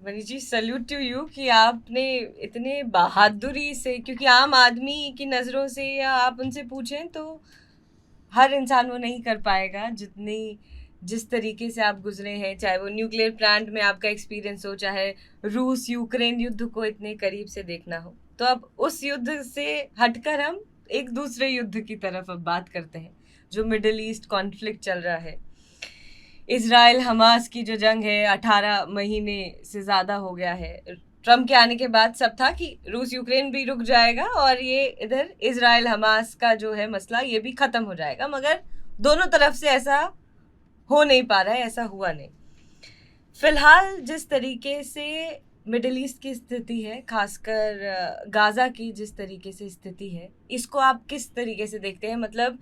Manish ji, salute to you कि आपने इतने बहादुरी से, क्योंकि आम आदमी की नज़रों से या आप उनसे पूछें तो हर इंसान वो नहीं कर पाएगा जितनी जिस तरीके से आप गुजरे हैं, चाहे वो न्यूक्लियर प्लांट में आपका एक्सपीरियंस हो, चाहे रूस यूक्रेन युद्ध को इतने करीब से देखना हो। तो अब उस युद्ध से हटकर हम एक दूसरे युद्ध की तरफ अब बात करते हैं, जो मिडिल ईस्ट कॉन्फ्लिक्ट चल रहा है। इजराइल हमास की जो जंग है 18 महीने से ज्यादा हो गया है। ट्रम्प के आने के बाद सब था कि रूस यूक्रेन भी रुक जाएगा और ये इधर इजराइल हमास का जो है मसला ये भी खत्म हो जाएगा, मगर दोनों तरफ से ऐसा हो नहीं पा रहा है, ऐसा हुआ नहीं। फिलहाल जिस तरीके से मिडिल ईस्ट की स्थिति है, खासकर गाजा की जिस तरीके से स्थिति है, इसको आप किस तरीके से देखते हैं? मतलब,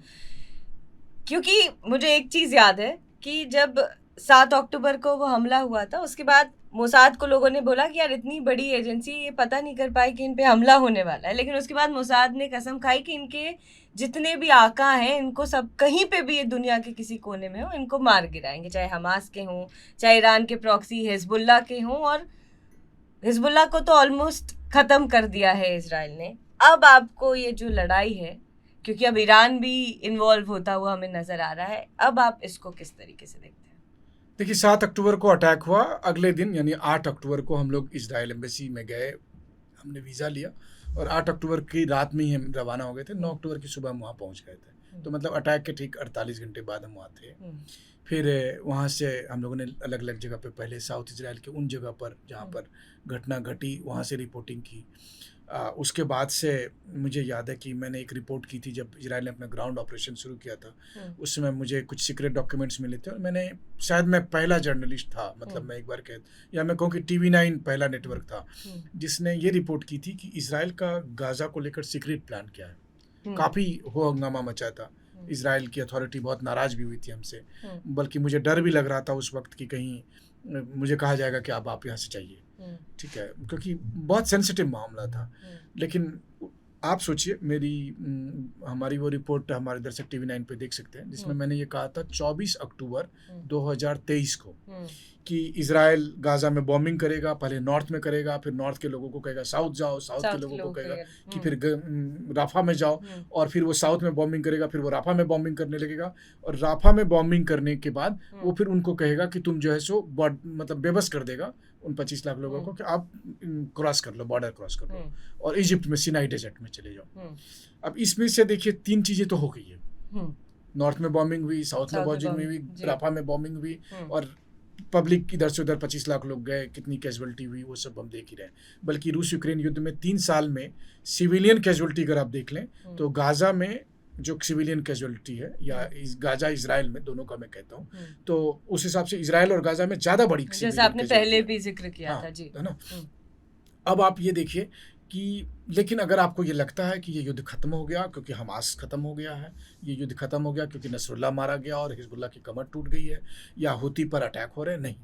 क्योंकि मुझे एक चीज याद है कि जब 7 अक्टूबर को वो हमला हुआ था, उसके बाद मोसाद को लोगों ने बोला कि यार इतनी बड़ी एजेंसी ये पता नहीं कर पाई कि इन पे हमला होने वाला है, लेकिन उसके बाद मोसाद ने कसम खाई कि इनके जितने भी आका हैं इनको सब कहीं पे भी ये दुनिया के किसी कोने में हो इनको मार गिराएंगे, चाहे हमास के हों, चाहे ईरान के प्रॉक्सी हिजबुल्ला के हों। और हिजबुल्ला को तो ऑलमोस्ट खत्म कर दिया है इसराइल ने। अब आपको ये जो लड़ाई है, क्योंकि अब ईरान भी इन्वॉल्व होता हुआ हमें नजर आ रहा है, अब आप इसको किस तरीके से देखते हैं? देखिए, 7 अक्टूबर को अटैक हुआ, अगले दिन यानी 8 अक्टूबर को हम लोग इजराइल एम्बेसी में गए, हमने वीज़ा लिया और 8 अक्टूबर की रात में ही हम रवाना हो गए थे। 9 अक्टूबर की सुबह हम वहाँ पहुँच गए थे। तो मतलब अटैक के ठीक 48 घंटे बाद हम वहाँ थे। फिर वहाँ से हम लोगों ने अलग अलग जगह पे, पहले साउथ इजराइल के उन जगह पर जहाँ पर घटना घटी वहाँ से रिपोर्टिंग की। उसके बाद से मुझे याद है कि मैंने एक रिपोर्ट की थी जब इजराइल ने अपना ग्राउंड ऑपरेशन शुरू किया था। उस समय मुझे कुछ सीक्रेट डॉक्यूमेंट्स मिले थे और मैंने, शायद मैं पहला जर्नलिस्ट था, मतलब मैं एक बार या मैं कहूँ कि TV9 पहला नेटवर्क था जिसने ये रिपोर्ट की थी कि इजराइल का गाजा को लेकर सीक्रेट प्लान क्या है। काफ़ी हो हंगामा मचा था, इजराइल की अथॉरिटी बहुत नाराज़ भी हुई थी हमसे, बल्कि मुझे डर भी लग रहा था उस वक्त कि कहीं मुझे कहा जाएगा कि अब आप यहाँ से चाहिए, ठीक है, क्योंकि बहुत सेंसिटिव मामला था। लेकिन आप सोचिए, हमारी वो रिपोर्ट हमारे दर्शक TV9 पे देख सकते हैं, जिसमें मैंने ये कहा था 24 अक्टूबर 2023 को कि इजराइल गाजा में बॉम्बिंग करेगा, पहले नॉर्थ में करेगा, फिर नॉर्थ के लोगों को कहेगा साउथ जाओ, साउथ के लोगों को कहेगा कि फिर राफा में जाओ, और फिर वो साउथ में बॉम्बिंग करेगा, फिर वो राफा में बॉम्बिंग करने लगेगा, और राफा में बॉम्बिंग करने के बाद वो फिर उनको कहेगा कि तुम जो है सो मतलब बेबस कर देगा उन 25 लाख लोगों को कि आप क्रॉस कर लो, बॉर्डर क्रॉस कर लो और इजिप्ट में सिनाई डेजर्ट में चले जाओ। अब इसमें से देखिए 3 चीज़ें तो हो गई है, नॉर्थ में बॉम्बिंग हुई, साउथ में बॉम्बिंग हुई, राफा में बॉम्बिंग हुई, और पब्लिक इधर से उधर 25 लाख लोग गए, कितनी कैजुअलिटी हुई वो सब हम देख ही रहे हैं। बल्कि रूस यूक्रेन युद्ध में 3 साल में सिविलियन कैजुअलिटी अगर आप देख लें तो गाजा में जो सिविलियन कैजुअलिटी है, या गाजा इजराइल में, दोनों का मैं कहता हूँ, तो उस हिसाब से इजराइल और गाजा में ज़्यादा बड़ी, जैसे आपने पहले भी जिक्र किया था जी, है ना। अब आप ये देखिए कि, लेकिन अगर आपको ये लगता है कि ये युद्ध खत्म हो गया क्योंकि हमास खत्म हो गया है, ये युद्ध खत्म हो गया क्योंकि नसरुल्लाह मारा गया और हिजबुल्लाह की कमर टूट गई है, या हुती पर अटैक हो रहे हैं, नहीं,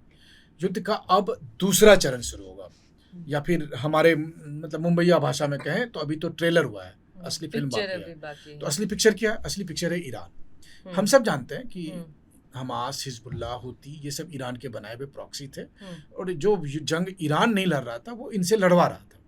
युद्ध का अब दूसरा चरण शुरू होगा। या फिर हमारे मतलब मुंबईया भाषा में कहें तो अभी तो ट्रेलर हुआ है, असली फिल्म बाकी है। तो असली पिक्चर क्या है? असली पिक्चर है ईरान। हम सब जानते हैं कि हमास, हिजबुल्लाह, हुती, ये सब ईरान के बनाए हुए प्रॉक्सी थे, और जो जंग ईरान नहीं लड़ रहा था वो इनसे लड़वा रहा था।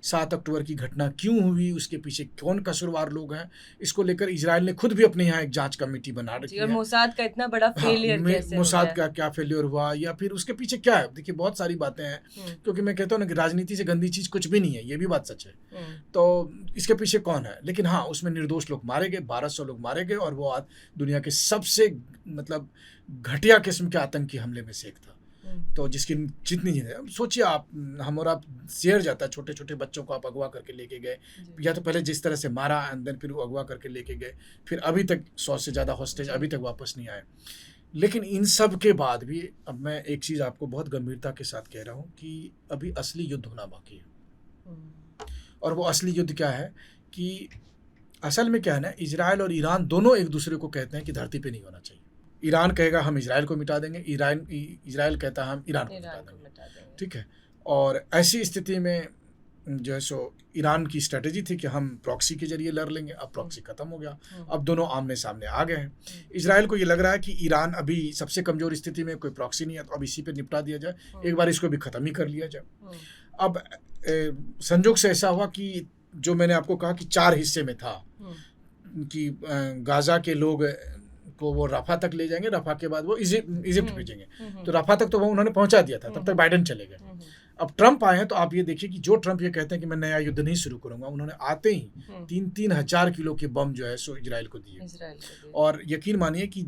7 अक्टूबर की घटना क्यों हुई, उसके पीछे कौन कसूरवार लोग हैं, इसको लेकर इजराइल ने खुद भी अपने यहाँ एक जांच कमेटी बना रखी है। और मोसाद का इतना बड़ा फेलियर कैसे मोसाद का क्या फेलियर हुआ, या फिर उसके पीछे क्या है? देखिए बहुत सारी बातें हैं, क्योंकि मैं कहता हूँ ना कि राजनीति से गंदी चीज़ कुछ भी नहीं है, ये भी बात सच है। तो इसके पीछे कौन है? लेकिन हाँ, उसमें निर्दोष लोग मारे गए, 1200 लोग मारे गए, और वो आज दुनिया के सबसे मतलब घटिया किस्म के आतंकी हमले में से एक था। तो जिसकी जितनी सोचिए आप, हम और आप शेयर जाता है, छोटे छोटे बच्चों को आप अगवा करके लेके गए, या तो पहले जिस तरह से मारा, अंदर फिर वो अगवा करके लेके गए, फिर अभी तक 100 से ज़्यादा हॉस्टेज अभी तक वापस नहीं आए। लेकिन इन सब के बाद भी अब मैं एक चीज़ आपको बहुत गंभीरता के साथ कह रहा हूँ कि अभी असली युद्ध होना बाकी है। और वो असली युद्ध क्या है कि असल में क्या है ना, इजराइल और ईरान दोनों एक दूसरे को कहते हैं कि धरती पे नहीं होना चाहिए। ईरान कहेगा हम इजराइल को मिटा देंगे, इजराइल कहता है हम ईरान को मिटा देंगे, ठीक है। और ऐसी स्थिति में जो है सो ईरान की स्ट्रेटेजी थी कि हम प्रॉक्सी के जरिए लड़ लेंगे। अब प्रॉक्सी खत्म हो गया, अब दोनों आमने सामने आ गए हैं। इजराइल को ये लग रहा है कि ईरान अभी सबसे कमज़ोर स्थिति में, कोई प्रॉक्सी नहीं है, तो अब इसी पे निपटा दिया जाए, एक बार इसको भी ख़त्म ही कर लिया जाए। अब संजोग से ऐसा हुआ कि जो मैंने आपको कहा कि 4 हिस्से में था कि गाज़ा के लोग को वो रफा तक ले जाएंगे, रफा के बाद वो इजिप्ट भेजेंगे, तो रफा तक तो वो उन्होंने पहुंचा दिया था, तब तक बाइडेन चले गए। अब ट्रंप आए हैं, तो आप ये देखिए कि जो ट्रंप ये कहते हैं कि मैं नया युद्ध नहीं शुरू करूंगा, उन्होंने आते ही 3-3 हज़ार किलो के बम जो है सो इजराइल को दिए। और यकीन मानिए कि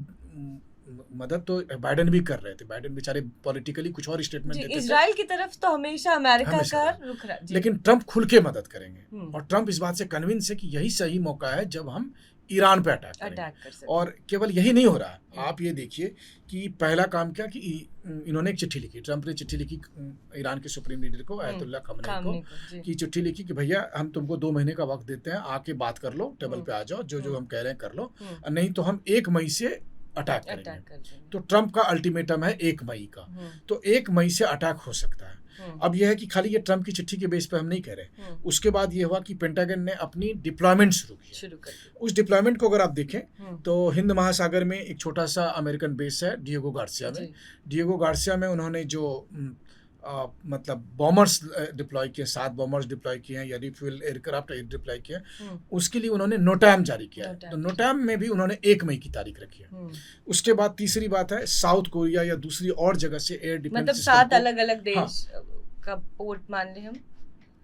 मदद तो बाइडेन भी कर रहे थे। बाइडेन बेचारे पॉलिटिकली कुछ और स्टेटमेंट देते थे, इजराइल की तरफ तो हमेशा अमेरिका का रुख रहा, लेकिन ट्रंप खुल के मदद करेंगे। और ट्रंप इस बात से कन्विंस है कि यही सही मौका है जब हम ईरान पे अटैक कर सकते। और केवल यही नहीं हो रहा, आप ये देखिए कि पहला काम क्या कि इन्होंने एक चिट्ठी लिखी, ट्रंप ने चिट्ठी लिखी ईरान के सुप्रीम लीडर को, अयतुल्ला खमेनी को, कि चिट्ठी लिखी कि भैया हम तुमको 2 महीने का वक्त देते हैं, आके बात कर लो, टेबल पे आ जाओ, जो जो हम कह रहे हैं कर लो, नहीं तो हम 1 मई से अटैक करेंगे। तो ट्रंप का अल्टीमेटम है 1 मई का, तो 1 मई से अटैक हो सकता है। अब यह है कि खाली ये ट्रंप की चिट्ठी के बेस पे हम नहीं कह रहे। उसके बाद ये हुआ कि पेंटागन ने अपनी डिप्लॉयमेंट शुरू की। उस डिप्लॉयमेंट को अगर आप देखें तो हिंद महासागर में एक छोटा सा अमेरिकन बेस है डिएगो गार्सिया में। डिएगो गार्सिया में उन्होंने जो मतलब बॉमर्स डिप्लॉय किए, 7 बॉमर्स डिप्लॉय किए हैं, या रिफ्यूल एयरक्राफ्ट डिप्लॉय किए हैं, उसके लिए उन्होंने नोटैम जारी किया है। तो नोटैम में भी उन्होंने 1 मई की तारीख रखी है। उसके बाद तीसरी बात है साउथ कोरिया या दूसरी और जगह से एयर डिफेंस, मतलब 7 अलग-अलग देश का पोर्ट मान लें हम।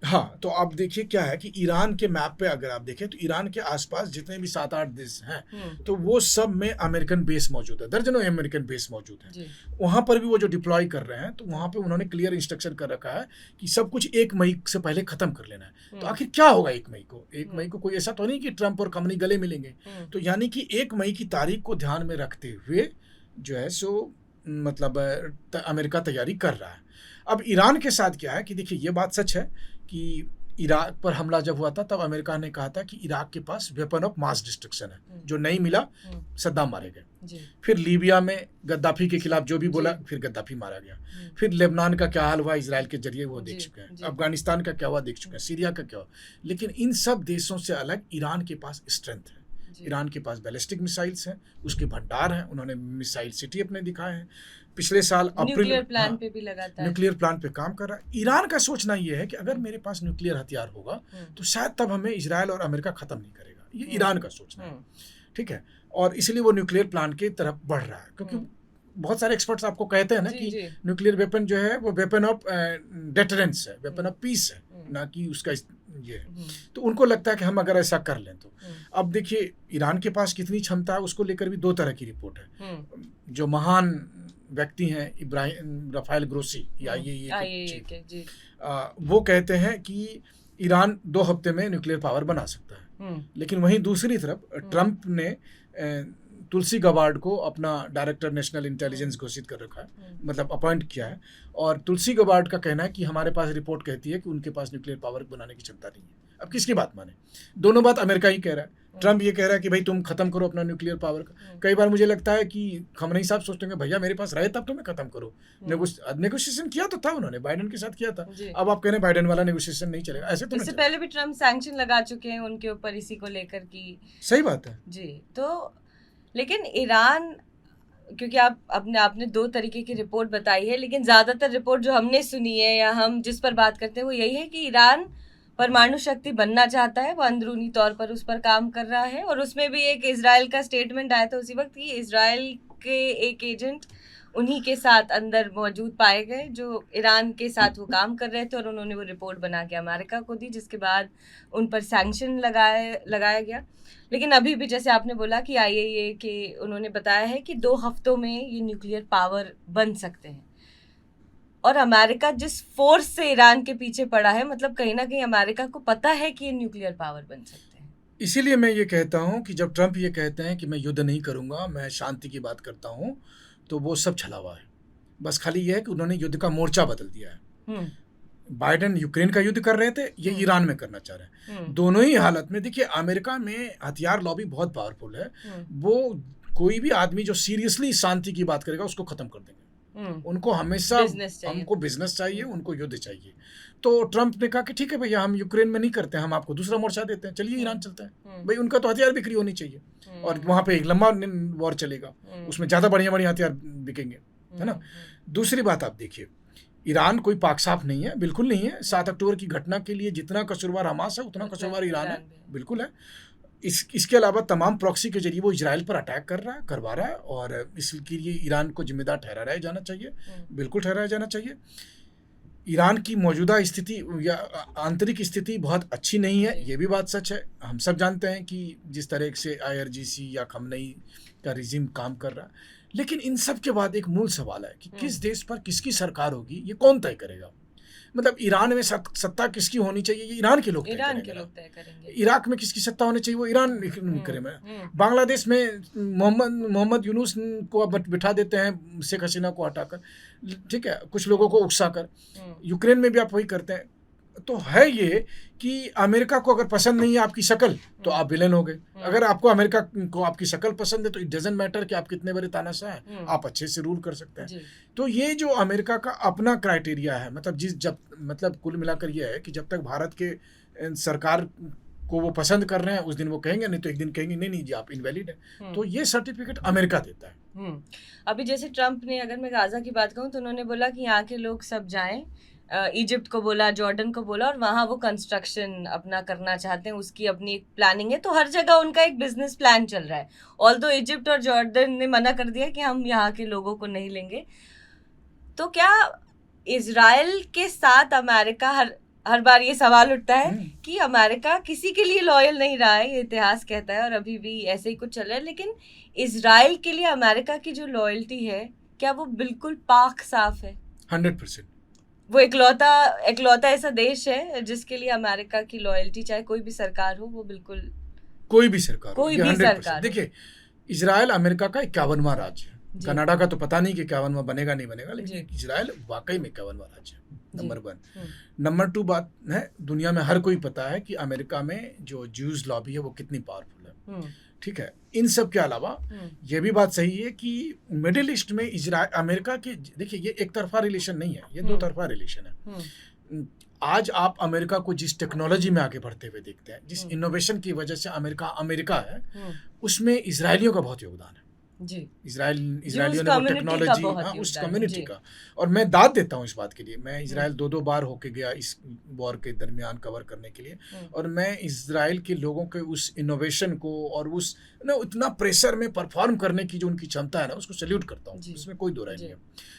हाँ, तो आप देखिए क्या है कि ईरान के मैप पे अगर आप देखें तो ईरान के आसपास जितने भी 7-8 देश हैं, तो वो सब में अमेरिकन बेस मौजूद है, दर्जनों अमेरिकन बेस मौजूद हैं। वहाँ पर भी वो जो डिप्लॉय कर रहे हैं, तो वहाँ पे उन्होंने क्लियर इंस्ट्रक्शन कर रखा है कि सब कुछ 1 मई से पहले खत्म कर लेना है। तो आखिर क्या होगा 1 मई को? 1 मई को कोई ऐसा तो नहीं कि ट्रंप और खमेनी गले मिलेंगे। तो यानी कि 1 मई की तारीख को ध्यान में रखते हुए जो है सो मतलब अमेरिका तैयारी कर रहा है। अब ईरान के साथ क्या है कि देखिए ये बात सच है कि इराक पर हमला जब हुआ था तब अमेरिका ने कहा था कि इराक के पास वेपन ऑफ मास डिस्ट्रक्शन है, जो नहीं मिला सद्दाम मारे गए। फिर लीबिया में गद्दाफी के खिलाफ जो भी बोला, फिर गद्दाफी मारा गया। फिर लेबनान का क्या हाल हुआ इजराइल के जरिए वो देख चुके हैं, अफगानिस्तान का क्या हुआ देख चुके हैं, सीरिया का क्या हुआ। लेकिन इन सब देशों से अलग ईरान के पास स्ट्रेंथ है। ईरान के पास बैलिस्टिक मिसाइल्स हैं, उसके भंडार हैं, उन्होंने मिसाइल सिटी अपने दिखाए हैं। पिछले साल अप्रैल न्यूक्लियर प्लान पे भी लगातार न्यूक्लियर प्लान पे काम कर रहा है। ईरान का सोचना ये है कि अगर मेरे पास न्यूक्लियर हथियार होगा तो शायद तब हमें इजराइल और अमेरिका खत्म नहीं करेगा। ये ईरान का सोचना है, ठीक है। और इसलिए वो न्यूक्लियर प्लान की तरफ बढ़ रहा है, क्योंकि बहुत सारे एक्सपर्ट्स आपको कहते हैं ना कि न्यूक्लियर वेपन जो है वो वेपन ऑफ डेटरेंस है, वेपन ऑफ पीस है, ना कि उसका ये है। तो उनको लगता है कि हम अगर ऐसा कर लें तो अब देखिए ईरान के पास कितनी क्षमता है उसको लेकर भी 2 तरह की रिपोर्ट है। जो महान व्यक्ति हैं इब्राहिम राफेल ग्रोसी या ये वो कहते हैं कि ईरान 2 हफ्ते में न्यूक्लियर पावर बना सकता है। लेकिन वहीं दूसरी तरफ ट्रंप ने तुलसी गबार्ड को अपना डायरेक्टर नेशनल इंटेलिजेंस घोषित कर रखा है, मतलब अपॉइंट किया है। और तुलसी गबार्ड का कहना है कि हमारे पास रिपोर्ट कहती है कि उनके पास न्यूक्लियर पावर बनाने की क्षमता नहीं है। अब किसकी बात माने? दोनों बात अमेरिका ही कह रहा है। ट्रंप ये कह रहा है कि भाई तुम खत्म करो अपना न्यूक्लियर पावर का। कई बार मुझे लगता है कि खमेनी साहब सोचते हैं भैया मेरे पास रहे तब तो मैं खत्म करो। नेगोशिएशन किया तो था उन्होंने, बाइडेन के साथ किया था। अब आप कह रहे हैं बाइडेन वाला नेगोशिएशन नहीं चलेगा, ऐसे तो इससे पहले भी ट्रंप सैंक्शन लगा चुके हैं उनके ऊपर इसी को लेकर की। सही बात है जी। तो लेकिन ईरान, क्योंकि आपने 2 तरीके की रिपोर्ट बताई है, लेकिन ज़्यादातर रिपोर्ट जो हमने सुनी है या हम जिस पर बात करते हैं वो यही है कि ईरान परमाणु शक्ति बनना चाहता है, वो अंदरूनी तौर पर उस पर काम कर रहा है। और उसमें भी एक इजराइल का स्टेटमेंट आया था उसी वक्त कि इजराइल के एक एजेंट उन्हीं के साथ अंदर मौजूद पाए गए जो ईरान के साथ वो काम कर रहे थे, और उन्होंने वो रिपोर्ट बना के अमेरिका को दी, जिसके बाद उन पर सैंक्शन लगाया गया। लेकिन अभी भी जैसे आपने बोला कि IAEA के उन्होंने बताया है कि 2 हफ्तों में ये न्यूक्लियर पावर बन सकते हैं। और अमेरिका जिस फोर्स से ईरान के पीछे पड़ा है, मतलब कहीं ना कहीं अमेरिका को पता है कि ये न्यूक्लियर पावर बन सकते हैं। इसीलिए मैं ये कहता हूँ कि जब ट्रंप ये कहते हैं कि मैं युद्ध नहीं करूँगा, मैं शांति की बात करता हूँ, तो वो सब छलावा है। बस खाली ये है कि उन्होंने युद्ध का मोर्चा बदल दिया है। बाइडेन यूक्रेन का युद्ध कर रहे थे, ये ईरान में करना चाह रहे हैं। दोनों ही हालत में देखिए अमेरिका में हथियार लॉबी बहुत पावरफुल है। वो कोई भी आदमी जो सीरियसली शांति की बात करेगा उसको खत्म कर देंगे। उनको हमेशा Business चाहिए। हमको बिजनेस चाहिए, उनको युद्ध चाहिए। तो ट्रम्प ने कहा कि ठीक है भैया, हम यूक्रेन में नहीं करते हैं, हम आपको दूसरा मोर्चा देते हैं, चलिए ईरान चलते हैं। भाई उनका तो हथियार बिक्री होनी चाहिए और वहाँ पे एक लंबा वॉर चलेगा, उसमें ज़्यादा बढ़िया बढ़िया हथियार बिकेंगे, है ना। दूसरी बात आप देखिए, ईरान कोई पाक साफ नहीं है, बिल्कुल नहीं है। 7 अक्टूबर की घटना के लिए जितना कसूरवार हमास है उतना कसूरवार ईरान है, बिल्कुल है। इसके अलावा तमाम प्रॉक्सी के जरिए वो इजराइल पर अटैक करवा रहा है और इसके लिए ईरान को जिम्मेदार ठहराया जाना चाहिए, बिल्कुल ठहराया जाना चाहिए। ईरान की मौजूदा स्थिति या आंतरिक स्थिति बहुत अच्छी नहीं है, ये भी बात सच है। हम सब जानते हैं कि जिस तरह से IRGC या खमनई का रिजीम काम कर रहा है, लेकिन इन सब के बाद एक मूल सवाल है कि किस देश पर किसकी सरकार होगी, ये कौन तय करेगा। मतलब ईरान में सत्ता किसकी होनी चाहिए, ये ईरान के लोग तय करेंगे। इराक में किसकी सत्ता होनी चाहिए, वो ईरान करेंगे। बांग्लादेश में मोहम्मद यूनुस को बिठा देते हैं, शेख हसीना को हटाकर, ठीक है, कुछ लोगों को उकसाकर। यूक्रेन में भी आप वही करते हैं। तो है ये कि अमेरिका को अगर पसंद नहीं है आपकी शक्ल, तो आप विलेन हो गए। अगर आपको अमेरिका को आपकी शक्ल पसंद है, तो इट डजंट मैटर कि आप कितने बड़े तानाशाह हैं, आप अच्छे से रूल कर सकते हैं। तो ये जो अमेरिका का अपना क्राइटेरिया है, मतलब कुल मिलाकर ये है कि जब तक भारत के सरकार को वो पसंद कर रहे हैं, उस दिन वो कहेंगे, नहीं तो एक दिन कहेंगे नहीं जी आप इनवैलिड है। तो ये सर्टिफिकेट अमेरिका देता है। अभी जैसे ट्रम्प ने, अगर मैं गाजा की बात कहूँ, तो उन्होंने बोला कि यहाँ के लोग सब जाएं, इजिप्ट को बोला, जॉर्डन को बोला, और वहाँ वो कंस्ट्रक्शन अपना करना चाहते हैं, उसकी अपनी एक प्लानिंग है। तो हर जगह उनका एक बिजनेस प्लान चल रहा है। ऑल्दो इजिप्ट और जॉर्डन ने मना कर दिया कि हम यहाँ के लोगों को नहीं लेंगे। तो क्या इजराइल के साथ अमेरिका, हर बार ये सवाल उठता है कि अमेरिका किसी के लिए लॉयल नहीं रहा है, ये इतिहास कहता है, और अभी भी ऐसे ही कुछ चल रहा है। लेकिन इजराइल के लिए अमेरिका की जो लॉयल्टी है, क्या वो बिल्कुल पाक साफ है? 100%। वो इकलौता ऐसा देश है जिसके लिए अमेरिका की लॉयल्टी, चाहे कोई भी सरकार हो, वो बिल्कुल कोई भी सरकार। देखिए, इजराइल अमेरिका का 51वां राज्य है। कनाडा का तो पता नहीं कि 51वां बनेगा नहीं बनेगा, लेकिन इजराइल वाकई में 51वां राज्य है। नंबर 1। नंबर 2 बात है, दुनिया में हर कोई पता है कि अमेरिका में जो ज्यूज लॉबी है वो कितनी पावरफुल है, ठीक है। इन सब के अलावा ये भी बात सही है कि मिडिल ईस्ट में इजराइल अमेरिका की, देखिए ये एक तरफा रिलेशन नहीं है, ये 2 तरफा रिलेशन है। आज आप अमेरिका को जिस टेक्नोलॉजी में आगे बढ़ते हुए देखते हैं, जिस इनोवेशन की वजह से अमेरिका है, उसमें इजरायलियों का बहुत योगदान है जी। इजरायलियों ने वो टेक्नोलॉजी, उस कम्युनिटी का, और मैं दाद देता हूँ इस बात के लिए। मैं इजराइल 2 बार होके गया इस वॉर के दरमियान कवर करने के लिए, और मैं इजराइल के लोगों के उस इनोवेशन को और उस इतना प्रेशर में परफॉर्म करने की जो उनकी क्षमता है ना, उसको सैल्यूट करता हूँ। उसमें कोई दो राय नहीं है।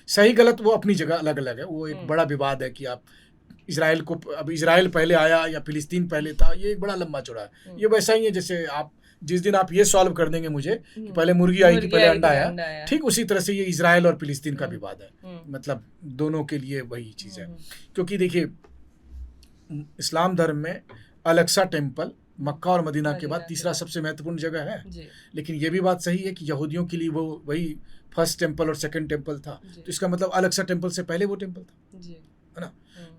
सही गलत वो अपनी जगह अलग अलग है, वो एक बड़ा विवाद है कि आप इजराइल को, अब इजराइल पहले आया या फिलिस्तीन पहले था, ये एक बड़ा लंबा चौड़ा है। ये वैसा ही है जैसे आप जिस दिन आप ये सॉल्व कर देंगे मुझे कि पहले मुर्गी आई कि पहले अंडा आया, ठीक उसी तरह से ये इजराइल और फिलिस्तीन का विवाद है। मतलब दोनों के लिए वही चीज़ है। क्योंकि देखिए, इस्लाम धर्म में अल-अक्सा टेम्पल मक्का और मदीना के बाद तीसरा सबसे महत्वपूर्ण जगह है, लेकिन ये भी बात सही है कि यहूदियों के लिए वो वही फर्स्ट टेम्पल और सेकंड टेम्पल था। तो इसका मतलब अल-अक्सा टेम्पल से पहले वो टेम्पल था, है ना।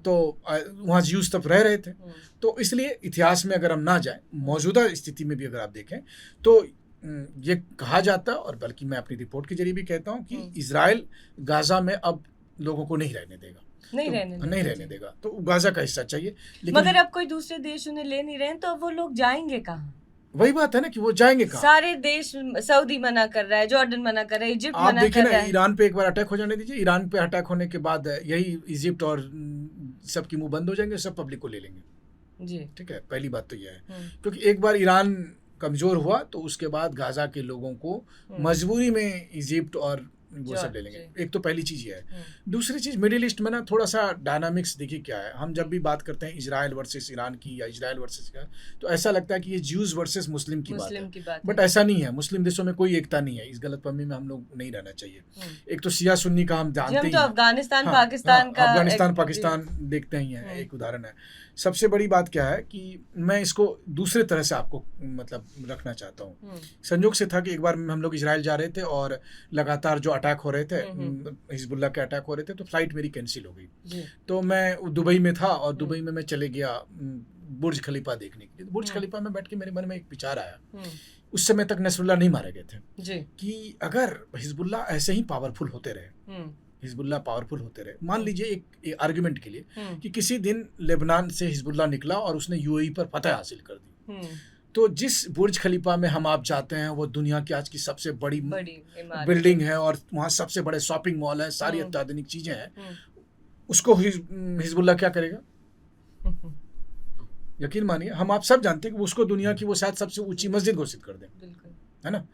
तो वहाँ ज्यूज तब रह रहे थे। तो इसलिए इतिहास में अगर हम ना जाएं, मौजूदा स्थिति में भी अगर आप देखें, तो ये कहा जाता, और बल्कि मैं अपनी रिपोर्ट के जरिए भी कहता हूँ कि इजराइल गाजा में अब लोगों को नहीं रहने देगा, नहीं रहने देगा। तो गाजा का हिस्सा चाहिए, लेकिन मगर अब कोई दूसरे देश उन्हें ले नहीं रहे, तो वो लोग जाएंगे कहाँ? वही बात है ना कि वो जाएंगे कहाँ? सारे देश, सऊदी मना कर रहा है, जॉर्डन मना कर रहा है, इजिप्ट मना कर रहा है। आप देखिए ना, ईरान पे एक बार अटैक हो जाने दीजिए, ईरान पे अटैक होने के बाद यही इजिप्ट और सबकी मुंह बंद हो जाएंगे, सब पब्लिक को ले लेंगे जी, ठीक है। पहली बात तो यह है, क्योंकि एक बार ईरान कमजोर हुआ तो उसके बाद गाजा के लोगों को मजबूरी में इजिप्ट और वो सब ले लेंगे। एक तो पहली चीज़ ये है। दूसरी चीज़, मिडिल ईस्ट में ना थोड़ा सा डायनामिक्स देखिए क्या है। हम जब भी बात करते हैं इजराइल वर्सेस ईरान की या इजराइल वर्सेस ईरान, तो ऐसा लगता है कि ये ज्यूज वर्सेस मुस्लिम की बात है, बट ऐसा नहीं है। मुस्लिम देशों में कोई एकता नहीं है। इस गलतफहमी में हम लोग नहीं रहना चाहिए। एक तो शिया सुन्नी का हम जानते ही, अफगानिस्तान पाकिस्तान देखते ही हैं, एक उदाहरण है। सबसे बड़ी बात क्या है कि मैं इसको दूसरे तरह से आपको मतलब रखना चाहता हूँ। संयोग से था कि एक बार हम लोग इजराइल जा रहे थे और लगातार जो अटैक हो रहे थे, हिजबुल्लाह के अटैक हो रहे थे, तो फ्लाइट मेरी कैंसिल हो गई। तो मैं दुबई में था और दुबई में मैं चले गया बुर्ज खलीफा देखने के लिए। बुर्ज खलीफा में बैठ के मेरे मन में एक विचार आया, उस समय तक नसरुल्लाह नहीं मारे गए थे, कि अगर हिजबुल्लाह ऐसे ही पावरफुल होते रहे हिजबुल्लाह पावरफुल होते रहे, मान लीजिए एक आर्गुमेंट के लिए हम्म, कि किसी दिन लेबनान से हिजबुल्लाह निकला और उसने यूएई पर फतह हासिल कर दी, हम्म, तो जिस बुर्ज खलीफा में हम आप जाते हैं वो दुनिया की आज की सबसे बड़ी बड़ी इमारत। बिल्डिंग है और वहाँ सबसे बड़े शॉपिंग मॉल है, सारी अत्याधुनिक चीजें हैं, हम्म, उसको हिजबुल्लाह क्या करेगा? यकीन मानिए, हम आप सब जानते हैं कि उसको दुनिया की वो शायद सबसे ऊंची मस्जिद घोषित कर दें, बिल्कुल। है ना।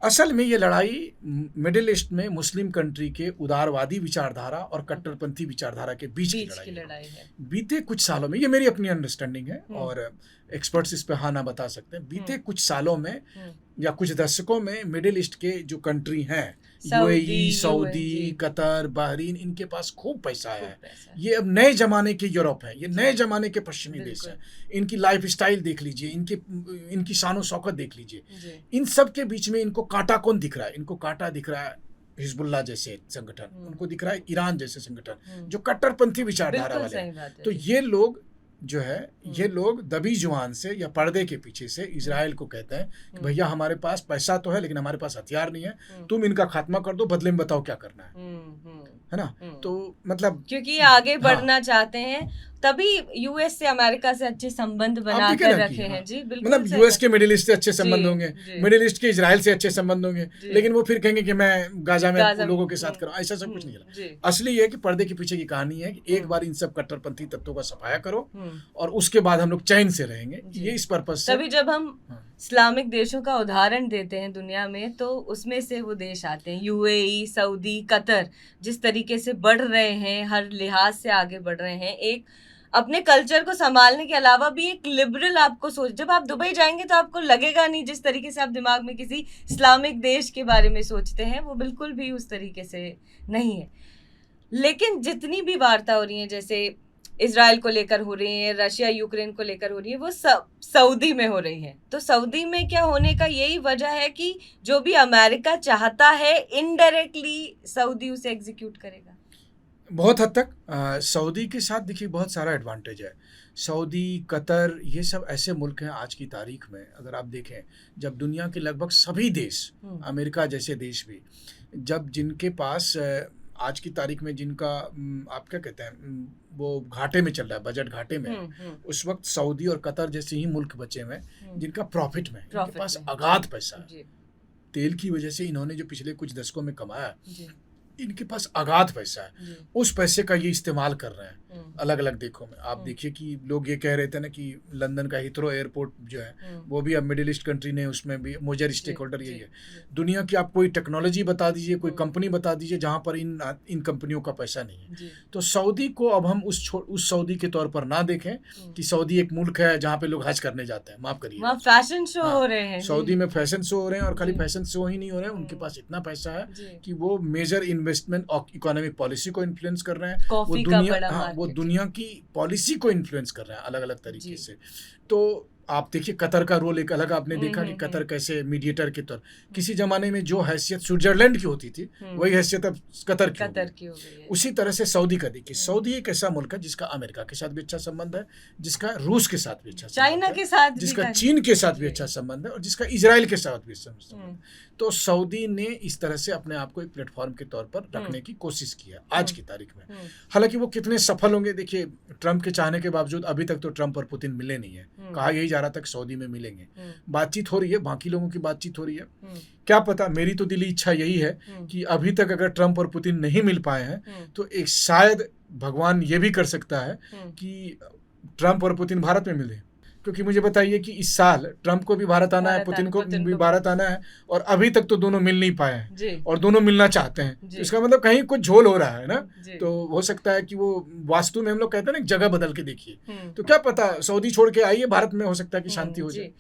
असल में ये लड़ाई मिडिल ईस्ट में मुस्लिम कंट्री के उदारवादी विचारधारा और कट्टरपंथी विचारधारा के बीच की लड़ाई है। बीते कुछ सालों में, ये मेरी अपनी अंडरस्टैंडिंग है और एक्सपर्ट्स इस पे हाँ ना बता सकते हैं, बीते कुछ सालों में या कुछ दशकों में मिडिल ईस्ट के जो कंट्री हैं, यूएई, सऊदी, कतर, बहरीन, इनके पास खूब पैसा है। ये अब नए जमाने के यूरोप है, ये नए जमाने के पश्चिमी देश हैं। इनकी लाइफ स्टाइल देख लीजिए, इनकी शान शौकत देख लीजिए। इन सब के बीच में इनको कांटा कौन दिख रहा है? इनको कांटा दिख रहा है हिजबुल्लाह जैसे संगठन, उनको दिख रहा है ईरान जैसे संगठन जो कट्टरपंथी विचारधारा वाले हैं। तो ये लोग जो है, ये लोग दबी जुबान से या पर्दे के पीछे से इजराइल को कहते हैं कि भैया हमारे पास पैसा तो है लेकिन हमारे पास हथियार नहीं है, तुम इनका खात्मा कर दो, बदले में बताओ क्या करना है ना। तो मतलब क्योंकि आगे बढ़ना चाहते हैं, तभी यूएस से अमेरिका से अच्छे संबंध बनाकर रखे हैं। जी बिल्कुल, मतलब यूएस के मिडिल ईस्ट से अच्छे संबंध होंगे, मिडिल ईस्ट के इजराइल से अच्छे संबंध होंगे, लेकिन वो फिर कहेंगे कि मैं गाजा में लोगों के साथ करूं, ऐसा सब कुछ नहीं है। असली ये कि पर्दे के पीछे की कहानी है कि एक बार इन सब कट्टरपंथी तत्वों का सफाया करो और उसके बाद हम लोग चैन से रहेंगे। ये इस पर्पस से, तभी जब हम इस्लामिक देशों का उदाहरण देते हैं दुनिया में, तो उसमें से वो देश आते हैं। यूएई, सऊदी, कतर जिस तरीके से बढ़ रहे हैं, हर लिहाज से आगे बढ़ रहे हैं, एक अपने कल्चर को संभालने के अलावा भी एक लिबरल आपको सोच, जब आप दुबई जाएंगे तो आपको लगेगा नहीं जिस तरीके से आप दिमाग में किसी इस्लामिक देश के बारे में सोचते हैं, वो बिल्कुल भी उस तरीके से नहीं है। लेकिन जितनी भी वार्ता हो रही है, जैसे इजराइल को लेकर हो रही है, रशिया यूक्रेन को लेकर हो रही है, वो सऊदी में हो रही है। तो सऊदी में क्या होने का यही वजह है कि जो भी अमेरिका चाहता है इनडायरेक्टली सऊदी उसे एग्जीक्यूट करेगा। बहुत हद तक सऊदी के साथ देखिए बहुत सारा एडवांटेज है। सऊदी, कतर, ये सब ऐसे मुल्क हैं आज की तारीख में, अगर आप देखें, जब दुनिया के लगभग सभी देश, अमेरिका जैसे देश भी, जब जिनके पास आज की तारीख में जिनका आप क्या कहते हैं वो घाटे में चल रहा है, बजट घाटे में, उस वक्त सऊदी और कतर जैसे ही मुल्क बचे हुए हैं जिनका प्रॉफिट में, इनके पास अगाध पैसा है। तेल की वजह से इन्होंने जो पिछले कुछ दशकों में कमाया, इनके पास अगाध पैसा है, उस पैसे का ये इस्तेमाल कर रहे हैं अलग अलग देशों में। आप देखिए कि लोग ये कह रहे थे ना कि लंदन का हीथ्रो एयरपोर्ट जो है वो भी अब मिडिल ईस्ट कंट्री ने उसमें भी मेजर स्टेक होल्डर यही है। दुनिया की आप कोई टेक्नोलॉजी बता दीजिए, कोई कंपनी बता दीजिए जहाँ पर इन कंपनियों का पैसा नहीं है। तो सऊदी को अब हम उस सऊदी के तौर पर ना देखें कि सऊदी एक मुल्क है जहाँ पे लोग हज करने जाते हैं, माफ करिए, फैशन शो हो रहे हैं। सऊदी में फैशन शो हो रहे हैं और खाली फैशन शो ही नहीं हो रहे हैं, उनके पास इतना पैसा है कि वो मेजर इन्वेस्टमेंट और इकोनॉमिक पॉलिसी को इन्फ्लुएंस कर रहे हैं, वो दुनिया की पॉलिसी को इन्फ्लुएंस कर रहे हैं अलग अलग तरीके से। तो आप देखिए कतर का रोल एक अलग आपने देखा कि कतर कैसे मीडिएटर के तौर, किसी जमाने में जो हैसियत स्विट्जरलैंड की होती थी वही हैसियत अब कतर की हो गई है। उसी तरह से सऊदी का देखिए, सऊदी एक ऐसा मुल्क है जिसका अमेरिका के साथ भी अच्छा संबंध है, जिसका रूस के साथ भी अच्छा, चाइना के साथ, जिसका चीन के साथ भी अच्छा संबंध है और जिसका इजराइल के साथ भी संबंध। तो सऊदी ने इस तरह से अपने आप को एक प्लेटफॉर्म के तौर पर रखने की कोशिश की है आज की तारीख में। हालांकि वो कितने सफल होंगे, देखिए ट्रंप के चाहने के बावजूद अभी तक तो ट्रंप और पुतिन मिले नहीं है, कहा यही जा रहा था कि सऊदी में मिलेंगे, बातचीत हो रही है, बाकी लोगों की बातचीत हो रही है, क्या पता। मेरी तो दिली इच्छा यही है कि अभी तक अगर ट्रंप और पुतिन नहीं मिल पाए हैं तो एक शायद भगवान ये भी कर सकता है कि ट्रंप और पुतिन भारत में मिले, क्योंकि मुझे बताइए कि इस साल ट्रंप को भी भारत आना है, पुतिन को भी भारत आना है, और अभी तक तो दोनों मिल नहीं पाए हैं और दोनों मिलना चाहते हैं। तो इसका मतलब कहीं कुछ झोल हो रहा है ना। तो हो सकता है कि वो वास्तु में हम लोग कहते हैं ना, जगह बदल के देखिए, तो क्या पता सऊदी छोड़ के आइए, भारत में हो सकता है कि शांति हो जाए।